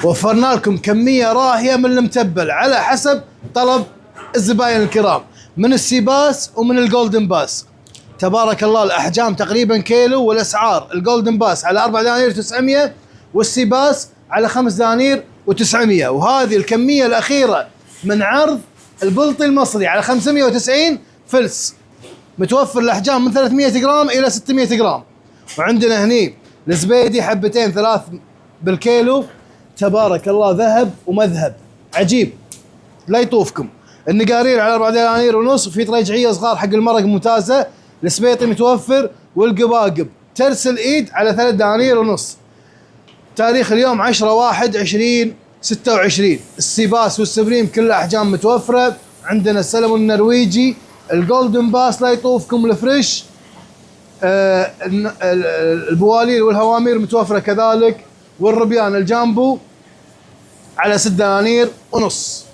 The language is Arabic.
وفرنا لكم كميه راهيه من المتبل على حسب طلب الزباين الكرام، من السيباس ومن الجولدن باس. تبارك الله الاحجام تقريبا كيلو، والاسعار الجولدن باس على 4 دنانير 900 والسيباس على 5 دنانير و900. وهذه الكميه الاخيره من عرض البلطي المصري على 590 فلس، متوفر الاحجام من 300 جرام الى 600 جرام. وعندنا هني الزبيدي حبتين 3 بالكيلو، تبارك الله ذهب ومذهب عجيب لا يطوفكم. النقارير على 4 دنانير ونص، وفي رجعيه صغار حق المرق ممتازه. السبيطي متوفر، والقباقب ترس الايد على 3 دنانير ونص. تاريخ اليوم 10/1/2026. السيباس والسبريم كل احجام متوفره. عندنا السلمون النرويجي، الجولدن باس لا يطوفكم، الفريش، البواليل والهوامير متوفره كذلك، والربيان الجامبو على 6 دنانير ونص.